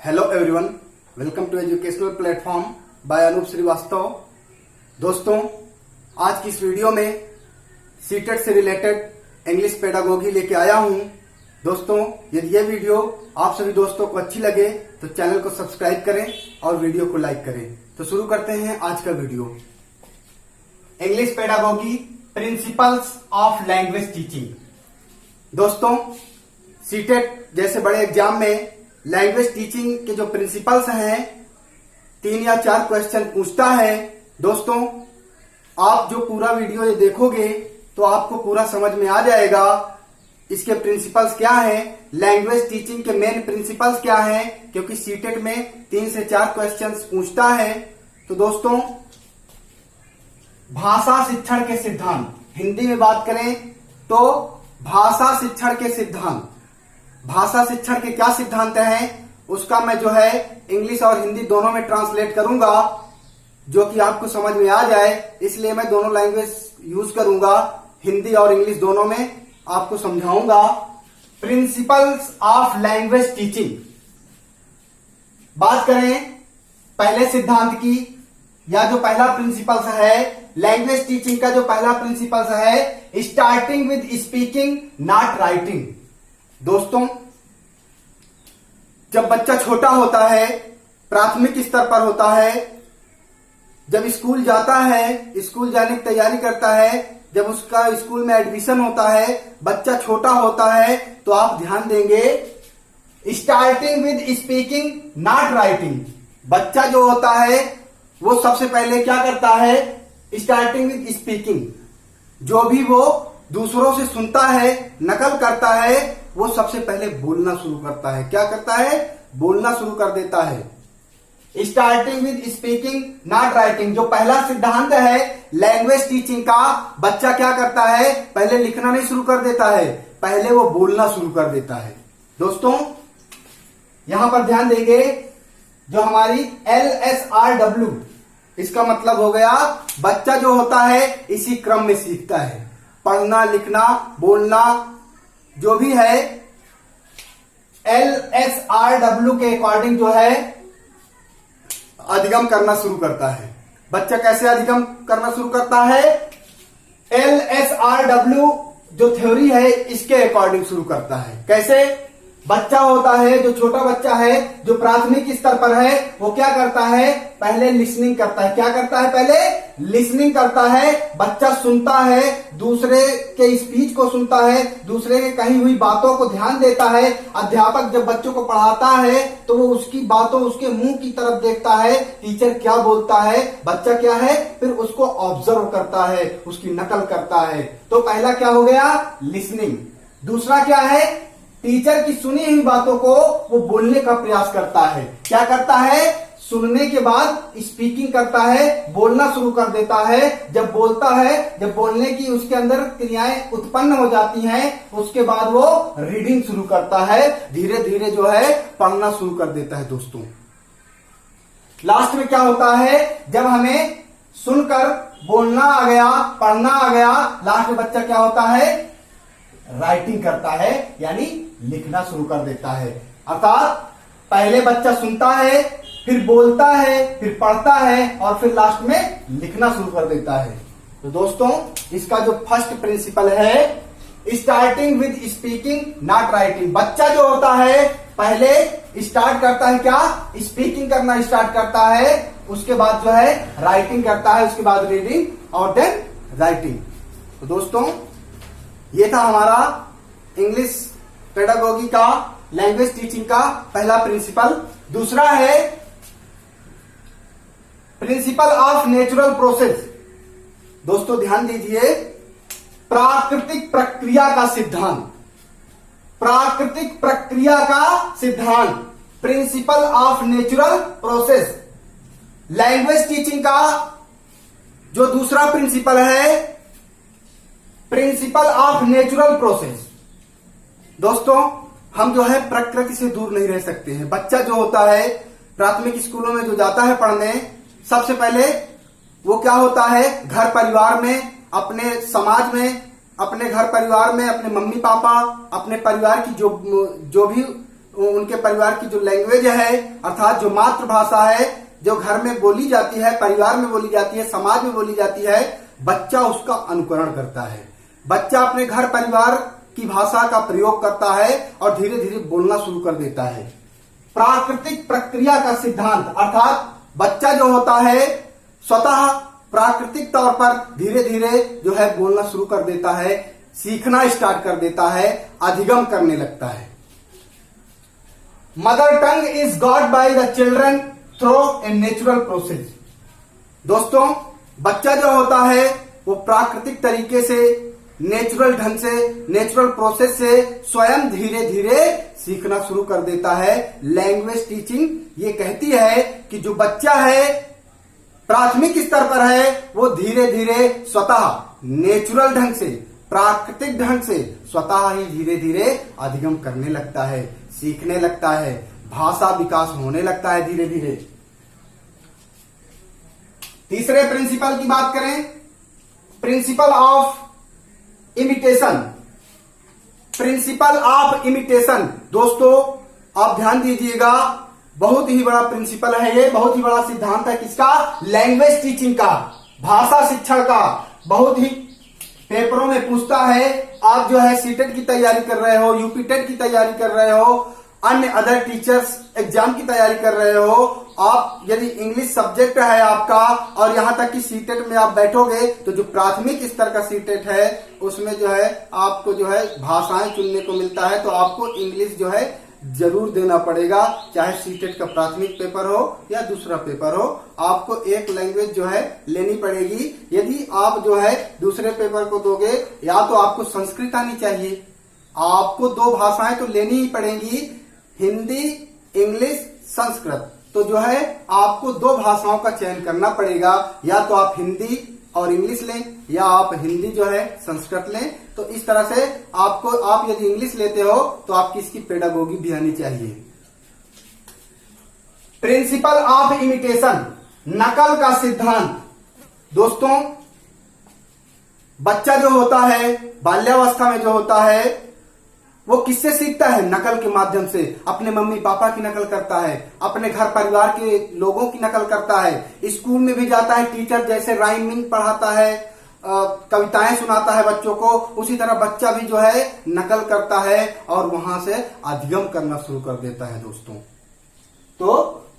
Hello everyone, welcome to educational platform by Anoop Shrivastava. दोस्तों, आज की इस वीडियो में सीटेट से रिलेटेड इंग्लिश पेडागोगी लेके आया हूं। दोस्तों, यदि ये वीडियो आप सभी दोस्तों को अच्छी लगे तो चैनल को सब्सक्राइब करें और वीडियो को लाइक करें। तो शुरू करते हैं आज का video. English pedagogy, principles of language teaching. दोस्तों, सीटेट जैसे बड़े एग्जाम में लैंग्वेज टीचिंग के जो प्रिंसिपल्स हैं 3 या 4 क्वेश्चन पूछता है। दोस्तों, आप जो पूरा वीडियो ये देखोगे तो आपको पूरा समझ में आ जाएगा इसके प्रिंसिपल्स क्या हैं, लैंग्वेज टीचिंग के मेन प्रिंसिपल्स क्या हैं, क्योंकि सीटेट में 3 से 4 क्वेश्चन पूछता है। तो दोस्तों, भाषा शिक्षण के सिद्धांत, हिंदी में बात करें तो भाषा शिक्षण के सिद्धांत, भाषा शिक्षण के क्या सिद्धांत हैं उसका मैं जो है इंग्लिश और हिंदी दोनों में ट्रांसलेट करूंगा, जो कि आपको समझ में आ जाए। इसलिए मैं दोनों लैंग्वेज यूज करूंगा, हिंदी और इंग्लिश दोनों में आपको समझाऊंगा। प्रिंसिपल्स ऑफ लैंग्वेज टीचिंग, बात करें पहले सिद्धांत की, या जो पहला प्रिंसिपल्स है लैंग्वेज टीचिंग का, जो पहला प्रिंसिपल्स है starting with speaking not writing. दोस्तों, जब बच्चा छोटा होता है, प्राथमिक स्तर पर होता है, जब स्कूल जाता है, स्कूल जाने की तैयारी करता है, जब उसका स्कूल में एडमिशन होता है, बच्चा छोटा होता है, तो आप ध्यान देंगे starting with speaking not writing. बच्चा जो होता है वो सबसे पहले क्या करता है, स्टार्टिंग विद स्पीकिंग, जो भी वो दूसरों से सुनता है, नकल करता है, वो सबसे पहले बोलना शुरू करता है। क्या करता है? बोलना शुरू कर देता है। Starting with speaking not writing, जो पहला सिद्धांत है लैंग्वेज टीचिंग का, बच्चा क्या करता है, पहले लिखना नहीं शुरू कर देता है, पहले वो बोलना शुरू कर देता है। दोस्तों, यहां पर ध्यान देंगे, जो हमारी LSRW, इसका मतलब हो गया बच्चा जो होता है इसी क्रम में सीखता है, पढ़ना, लिखना, बोलना, जो भी है LSRW के अकॉर्डिंग जो है अधिगम करना शुरू करता है। बच्चा कैसे अधिगम करना शुरू करता है? LSRW जो थ्योरी है इसके अकॉर्डिंग शुरू करता है। कैसे? बच्चा होता है, जो छोटा बच्चा है, जो प्राथमिक स्तर पर है, वो क्या करता है, पहले लिसनिंग करता है। क्या करता है? पहले लिसनिंग करता है। बच्चा सुनता है, दूसरे के स्पीच को सुनता है, दूसरे के कही हुई बातों को ध्यान देता है। अध्यापक जब बच्चों को पढ़ाता है तो वो उसकी बातों, उसके मुंह की तरफ देखता है, टीचर क्या बोलता है, बच्चा क्या है, फिर उसको ऑब्जर्व करता है, उसकी नकल करता है। तो पहला क्या हो गया? लिसनिंग। दूसरा क्या है? टीचर की सुनी हुई बातों को वो बोलने का प्रयास करता है। क्या करता है? सुनने के बाद स्पीकिंग करता है, बोलना शुरू कर देता है। जब बोलता है, जब बोलने की उसके अंदर क्रियाएं उत्पन्न हो जाती हैं, उसके बाद वो रीडिंग शुरू करता है, धीरे धीरे जो है पढ़ना शुरू कर देता है। दोस्तों, लास्ट में क्या होता है, जब हमें सुनकर बोलना आ गया, पढ़ना आ गया, लास्ट में बच्चा क्या होता है, राइटिंग करता है, यानी लिखना शुरू कर देता है। अर्थात पहले बच्चा सुनता है, फिर बोलता है, फिर पढ़ता है, और फिर लास्ट में लिखना शुरू कर देता है। तो दोस्तों, इसका जो फर्स्ट प्रिंसिपल है starting with speaking not writing. बच्चा जो होता है पहले स्टार्ट करता है, क्या, स्पीकिंग करना स्टार्ट करता है, उसके बाद जो है राइटिंग करता है, उसके बाद रीडिंग और देन राइटिंग। तो दोस्तों, ये था हमारा इंग्लिश पेडागोगी का, लैंग्वेज टीचिंग का पहला प्रिंसिपल। दूसरा है प्रिंसिपल ऑफ नेचुरल प्रोसेस। दोस्तों, ध्यान दीजिए, प्राकृतिक प्रक्रिया का सिद्धांत, प्राकृतिक प्रक्रिया का सिद्धांत, principle of natural process. Language teaching का जो दूसरा प्रिंसिपल है प्रिंसिपल ऑफ नेचुरल प्रोसेस। दोस्तों, हम जो है प्रकृति से दूर नहीं रह सकते हैं। बच्चा जो होता है प्राथमिक स्कूलों में जो जाता है पढ़ने, सबसे पहले वो क्या होता है, घर परिवार में, अपने समाज में, अपने घर परिवार में अपने मम्मी पापा, अपने परिवार की जो भी उनके परिवार की जो लैंग्वेज है, अर्थात जो मातृभाषा है, जो घर में बोली जाती है, परिवार में बोली जाती है, समाज में बोली जाती है, बच्चा उसका अनुकरण करता है। बच्चा अपने घर परिवार की भाषा का प्रयोग करता है और धीरे धीरे बोलना शुरू कर देता है। प्राकृतिक प्रक्रिया का सिद्धांत, अर्थात बच्चा जो होता है स्वतः प्राकृतिक तौर पर धीरे धीरे जो है बोलना शुरू कर देता है, सीखना स्टार्ट कर देता है, अधिगम करने लगता है। Mother tongue is got by the children through a natural process. दोस्तों, बच्चा जो होता है वो प्राकृतिक तरीके से, नेचुरल ढंग से, नेचुरल प्रोसेस से स्वयं धीरे धीरे सीखना शुरू कर देता है। लैंग्वेज टीचिंग ये कहती है कि जो बच्चा है प्राथमिक स्तर पर है वो धीरे धीरे स्वतः नेचुरल ढंग से, प्राकृतिक ढंग से स्वतः ही धीरे धीरे अधिगम करने लगता है, सीखने लगता है, भाषा विकास होने लगता है धीरे धीरे। तीसरे प्रिंसिपल की बात करें, principle of imitation. Principle of imitation दोस्तों आप ध्यान दीजिएगा, बहुत ही बड़ा प्रिंसिपल है ये, बहुत ही बड़ा सिद्धांत है किसका? लैंग्वेज टीचिंग का, भाषा शिक्षण का। बहुत ही पेपरों में पूछता है। आप जो है सीटेट की तैयारी कर रहे हो, यूपीटेट की तैयारी कर रहे हो, अन्य अदर टीचर्स एग्जाम की तैयारी कर रहे हो, आप यदि इंग्लिश सब्जेक्ट है आपका और यहां तक कि सीटेट में आप बैठोगे तो जो प्राथमिक स्तर का सीटेट है उसमें जो है आपको जो है भाषाएं चुनने को मिलता है, तो आपको इंग्लिश जो है जरूर देना पड़ेगा, चाहे सीटेट का प्राथमिक पेपर हो या दूसरा पेपर हो, आपको एक लैंग्वेज जो है लेनी पड़ेगी। यदि आप जो है दूसरे पेपर को दोगे, या तो आपको संस्कृत आनी चाहिए, आपको 2 भाषाएं तो लेनी ही पड़ेंगी, हिंदी, इंग्लिश, संस्कृत। तो जो है आपको 2 भाषाओं का चयन करना पड़ेगा, या तो आप हिंदी और इंग्लिश लें या आप हिंदी जो है संस्कृत लें। तो इस तरह से आपको, आप यदि इंग्लिश लेते हो तो आपकी इसकी पेडागोगी भी आनी चाहिए। प्रिंसिपल ऑफ इमिटेशन, नकल का सिद्धांत। दोस्तों, बच्चा जो होता है बाल्यावस्था में जो होता है वो किससे सीखता है? नकल के माध्यम से। अपने मम्मी पापा की नकल करता है, अपने घर परिवार के लोगों की नकल करता है, स्कूल में भी जाता है, टीचर जैसे राइमिंग पढ़ाता है, कविताएं सुनाता है बच्चों को, उसी तरह बच्चा भी जो है नकल करता है और वहां से अधिगम करना शुरू कर देता है। दोस्तों, तो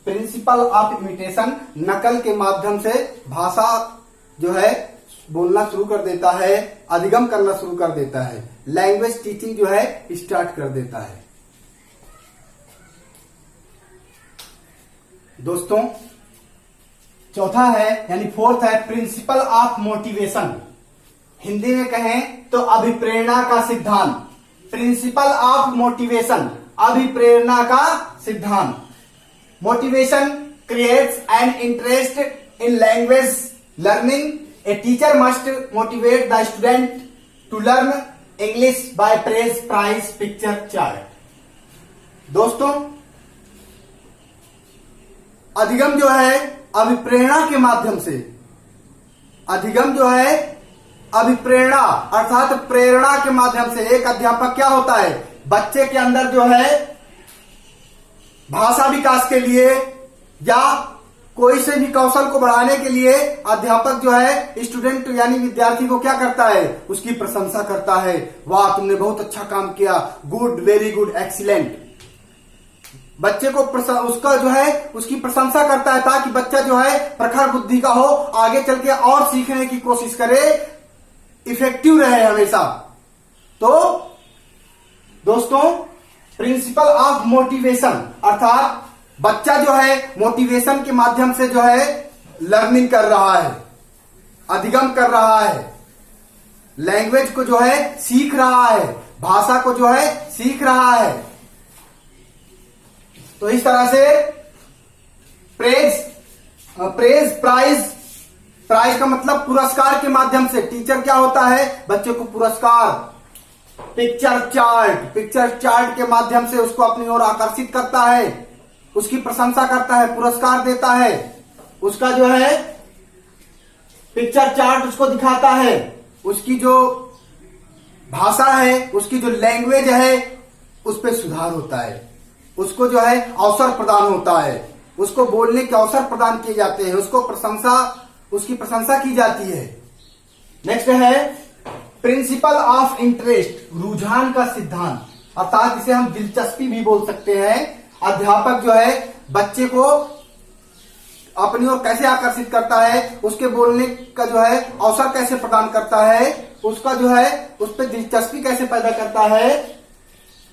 प्रिंसिपल ऑफ इमिटेशन, नकल के माध्यम से भाषा जो है बोलना शुरू कर देता है, अधिगम करना शुरू कर देता है, लैंग्वेज टीचिंग जो है स्टार्ट कर देता है। दोस्तों, चौथा है यानी फोर्थ है प्रिंसिपल ऑफ मोटिवेशन। हिंदी में कहें तो अभिप्रेरणा का सिद्धांत। प्रिंसिपल ऑफ मोटिवेशन, अभिप्रेरणा का सिद्धांत। Motivation creates an interest in language learning. A teacher must motivate the student to learn English by praise, prize, picture, chart. दोस्तों, अधिगम जो है अभिप्रेरणा के माध्यम से, अधिगम जो है अभिप्रेरणा अर्थात प्रेरणा के माध्यम से। एक अध्यापक क्या होता है, बच्चे के अंदर जो है भाषा विकास के लिए या कोई से भी कौशल को बढ़ाने के लिए अध्यापक जो है स्टूडेंट यानी विद्यार्थी को क्या करता है, उसकी प्रशंसा करता है। वाह, तुमने बहुत अच्छा काम किया, गुड, वेरी गुड, एक्सीलेंट। बच्चे को उसका जो है उसकी प्रशंसा करता है ताकि बच्चा जो है प्रखर बुद्धि का हो, आगे चल के और सीखने की कोशिश करे, इफेक्टिव रहे हमेशा। तो दोस्तों, प्रिंसिपल ऑफ मोटिवेशन अर्थात बच्चा जो है मोटिवेशन के माध्यम से जो है लर्निंग कर रहा है, अधिगम कर रहा है, लैंग्वेज को जो है सीख रहा है, भाषा को जो है सीख रहा है। तो इस तरह से प्रेज प्राइज का मतलब पुरस्कार के माध्यम से। टीचर क्या होता है, बच्चे को पुरस्कार, पिक्चर चार्ट के माध्यम से उसको अपनी ओर आकर्षित करता है, उसकी प्रशंसा करता है, पुरस्कार देता है, उसका जो है पिक्चर चार्ट उसको दिखाता है, उसकी जो भाषा है, उसकी जो लैंग्वेज है उस पर सुधार होता है। उसको जो है अवसर प्रदान होता है, उसको बोलने के अवसर प्रदान किए जाते हैं, उसकी प्रशंसा की जाती है। नेक्स्ट है प्रिंसिपल ऑफ इंटरेस्ट, रुझान का सिद्धांत, अर्थात इसे हम दिलचस्पी भी बोल सकते हैं। अध्यापक जो है बच्चे को अपनी ओर कैसे आकर्षित करता है, उसके बोलने का जो है अवसर कैसे प्रदान करता है, उसका जो है उस पर दिलचस्पी कैसे पैदा करता है।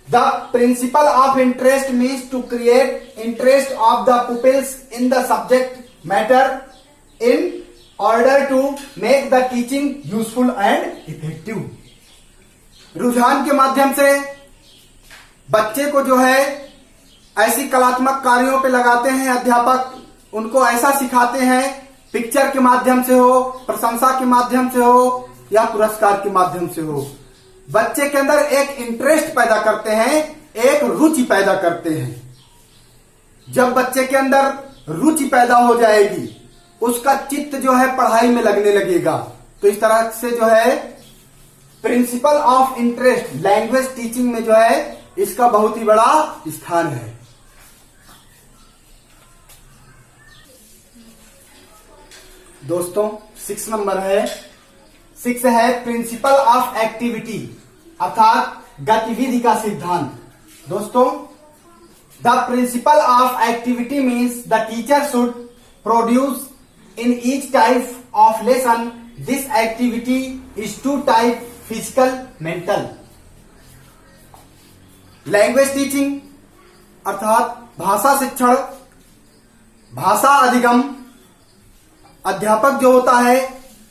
The principle of interest means to create interest of the pupils in the subject matter in order to make the teaching useful and effective. रुझान के माध्यम से बच्चे को जो है ऐसी कलात्मक कार्यों पे लगाते हैं अध्यापक, उनको ऐसा सिखाते हैं, पिक्चर के माध्यम से हो, प्रशंसा के माध्यम से हो या पुरस्कार के माध्यम से हो, बच्चे के अंदर एक इंटरेस्ट पैदा करते हैं, एक रुचि पैदा करते हैं। जब बच्चे के अंदर रुचि पैदा हो जाएगी, उसका चित्त जो है पढ़ाई में लगने लगेगा। तो इस तरह से जो है principal of interest language teaching में जो है इसका बहुत ही बड़ा स्थान है। दोस्तों 6 नंबर है, 6 है प्रिंसिपल ऑफ एक्टिविटी, अर्थात गतिविधि का सिद्धांत। दोस्तों the principle of activity means the teacher should produce in each type of lesson this activity is 2 type physical mental. Language teaching अर्थात भाषा शिक्षण, भाषा अधिगम, अध्यापक जो होता है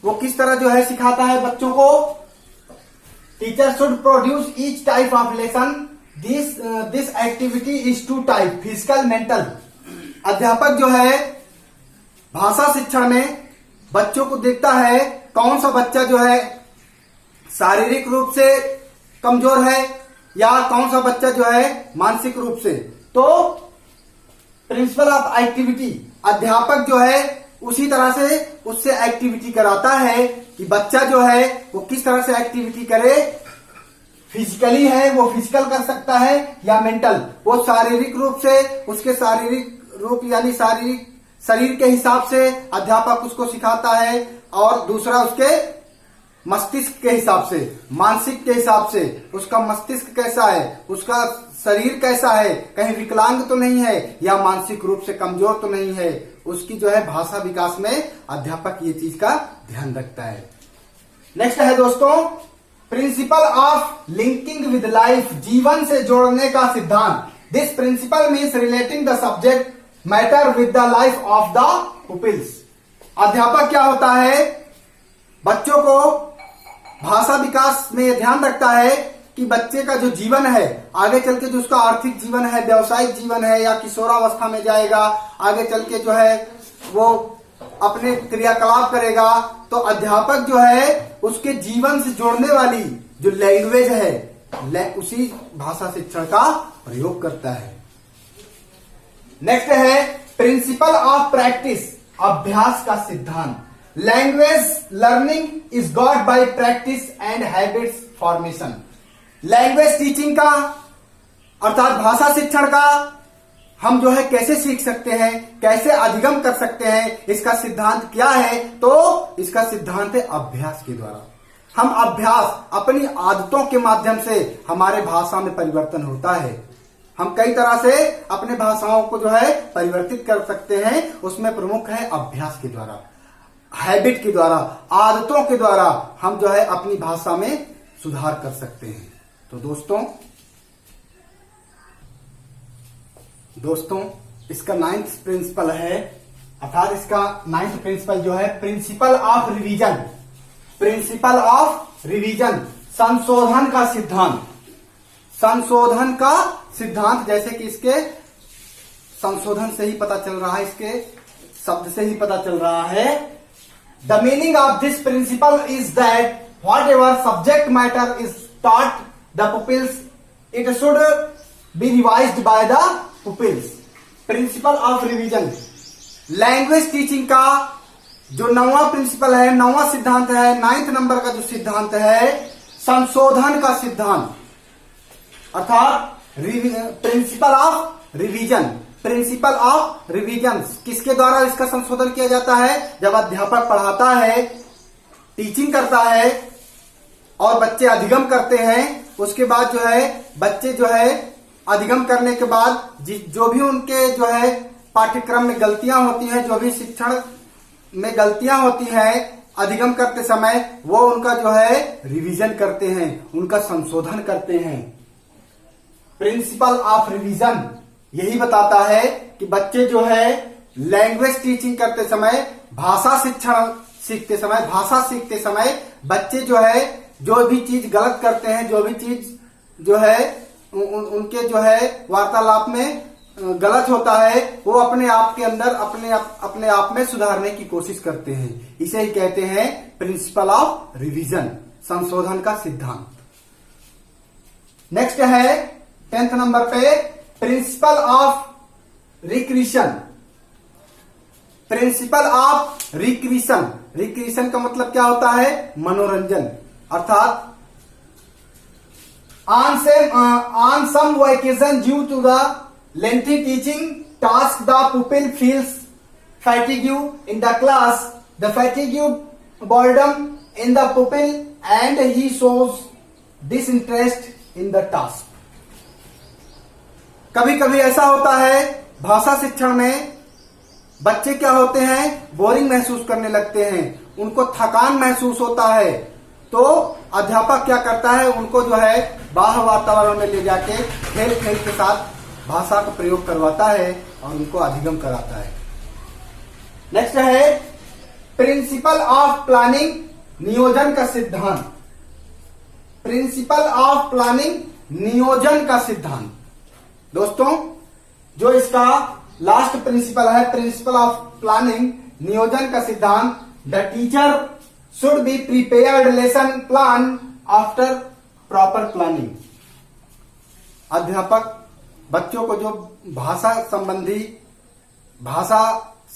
वो किस तरह जो है सिखाता है बच्चों को। Teacher should produce each type of lesson this activity is 2 type physical mental. अध्यापक जो है भाषा शिक्षण में बच्चों को देखता है कौन सा बच्चा जो है शारीरिक रूप से कमजोर है या कौन सा बच्चा जो है मानसिक रूप से। तो प्रिंसिपल ऑफ एक्टिविटी अध्यापक जो है उसी तरह से उससे एक्टिविटी कराता है कि बच्चा जो है वो किस तरह से एक्टिविटी करे। फिजिकली है वो फिजिकल कर सकता है या मेंटल, वो शारीरिक रूप से उसके शारीरिक रूप यानी शारीरिक शरीर के हिसाब से अध्यापक उसको सिखाता है, और दूसरा उसके मस्तिष्क के हिसाब से, मानसिक के हिसाब से, उसका मस्तिष्क कैसा है, उसका शरीर कैसा है, कहीं विकलांग तो नहीं है या मानसिक रूप से कमजोर तो नहीं है, उसकी जो है भाषा विकास में अध्यापक ये चीज का ध्यान रखता है। नेक्स्ट है दोस्तों principle of linking with life, जीवन से जोड़ने का सिद्धांत। This principle means relating the subject matter with the life of the pupils. अध्यापक क्या होता है, बच्चों को भाषा विकास में यह ध्यान रखता है कि बच्चे का जो जीवन है आगे चल के, जो उसका आर्थिक जीवन है, व्यवसायिक जीवन है या किशोरावस्था में जाएगा, आगे चल के जो है वो अपने क्रियाकलाप करेगा, तो अध्यापक जो है उसके जीवन से जोड़ने वाली जो लैंग्वेज है उसी भाषा शिक्षण का प्रयोग करता है। नेक्स्ट है प्रिंसिपल ऑफ प्रैक्टिस, अभ्यास का सिद्धांत। Language learning is got bye practice and habits formation. Language teaching का अर्थात भाषा शिक्षण का हम जो है कैसे सीख सकते हैं, कैसे अधिगम कर सकते हैं, इसका सिद्धांत क्या है, तो इसका सिद्धांत है अभ्यास के द्वारा। हम अभ्यास अपनी आदतों के माध्यम से हमारे भाषा में परिवर्तन होता है। हम कई तरह से अपने भाषाओं को जो है परिवर्तित कर सकते हैं, उसमें प्रमुख है अभ्यास के द्वारा, हैबिट के द्वारा, आदतों के द्वारा हम जो है अपनी भाषा में सुधार कर सकते हैं। तो दोस्तों इसका 9th प्रिंसिपल है, अर्थात इसका 9th प्रिंसिपल जो है principle of revision. Principle of revision, संशोधन का सिद्धांत। संशोधन का सिद्धांत, जैसे कि इसके संशोधन से ही पता चल रहा है, इसके शब्द से ही पता चल रहा है। The meaning of this principle is that what ever subject matter is taught the pupils, it should be revised by the pupils. Principle of revision, language teaching का जो 9वां प्रिंसिपल है, 9वां सिद्धांत है, 9th नंबर का जो सिद्धांत है संशोधन का सिद्धांत, अर्थात principle of revision, principle of revision किसके द्वारा इसका संशोधन किया जाता है? जब अध्यापक पढ़ाता है, टीचिंग करता है और बच्चे अधिगम करते हैं, उसके बाद जो है बच्चे जो है अधिगम करने के बाद जो भी उनके जो है पाठ्यक्रम में गलतियां होती हैं, जो भी शिक्षण में गलतियां होती हैं अधिगम करते समय, वो उनका जो है रिवीजन करते हैं, उनका संशोधन करते हैं। प्रिंसिपल ऑफ रिवीजन यही बताता है कि बच्चे जो है लैंग्वेज टीचिंग करते समय, भाषा शिक्षण सीखते समय, भाषा सीखते समय बच्चे जो है जो भी चीज गलत करते हैं, जो भी चीज जो है उनके जो है वार्तालाप में गलत होता है, वो अपने आप के अंदर अपने आप में सुधारने की कोशिश करते हैं। इसे ही कहते हैं प्रिंसिपल ऑफ रिवीजन, संशोधन का सिद्धांत। नेक्स्ट है 10th नंबर पे principle of recreation. Principle of recreation, recreation का मतलब क्या होता है? मनोरंजन। अर्थात on some occasion due to the lengthy teaching task the pupil feels fatigue in the class, the fatigue, boredom in the pupil and he shows disinterest in the task। कभी कभी ऐसा होता है भाषा शिक्षण में बच्चे क्या होते हैं, बोरिंग महसूस करने लगते हैं, उनको थकान महसूस होता है, तो अध्यापक क्या करता है, उनको जो है बाह्य वातावरण में ले जाके खेल खेल के साथ भाषा का प्रयोग करवाता है और उनको अधिगम कराता है। नेक्स्ट है प्रिंसिपल ऑफ प्लानिंग, नियोजन का सिद्धांत। प्रिंसिपल ऑफ प्लानिंग, नियोजन का सिद्धांत। दोस्तों, जो इसका लास्ट प्रिंसिपल है, प्रिंसिपल ऑफ प्लानिंग, नियोजन का सिद्धांत, the teacher should be prepared lesson plan after proper planning. अध्यापक बच्चों को जो भाषा संबंधी भाषा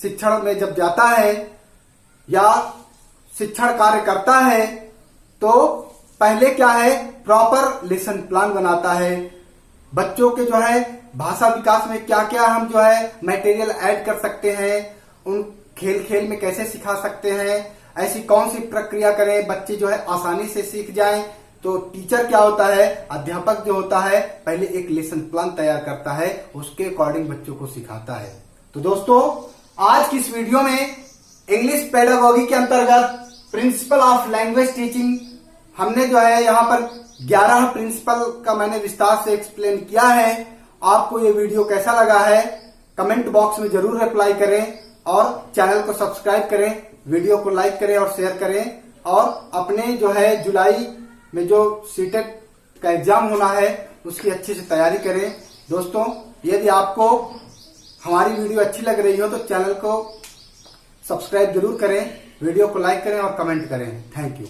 शिक्षण में जब जाता है या शिक्षण कार्य करता है, तो पहले क्या है, प्रॉपर लेसन प्लान बनाता है। बच्चों के जो है भाषा विकास में क्या क्या हम जो है मटेरियल ऐड कर सकते हैं, उन खेल खेल में कैसे सिखा सकते हैं, ऐसी कौन सी प्रक्रिया करें बच्चे जो है आसानी से सीख जाएं। तो टीचर क्या होता है, अध्यापक जो होता है, पहले एक लेसन प्लान तैयार करता है, उसके अकॉर्डिंग बच्चों को सिखाता है। तो दोस्तों, आज की इस वीडियो में इंग्लिश पेडागोगी के अंतर्गत प्रिंसिपल ऑफ लैंग्वेज टीचिंग हमने जो है यहाँ पर 11 प्रिंसिपल का मैंने विस्तार से एक्सप्लेन किया है। आपको ये वीडियो कैसा लगा है कमेंट बॉक्स में जरूर रिप्लाई करें और चैनल को सब्सक्राइब करें, वीडियो को लाइक करें और शेयर करें, और अपने जो है जुलाई में जो सीटेट का एग्जाम होना है उसकी अच्छी से तैयारी करें। दोस्तों, यदि आपको हमारी वीडियो अच्छी लग रही हो तो चैनल को सब्सक्राइब जरूर करें, वीडियो को लाइक करें और कमेंट करें। Thank you.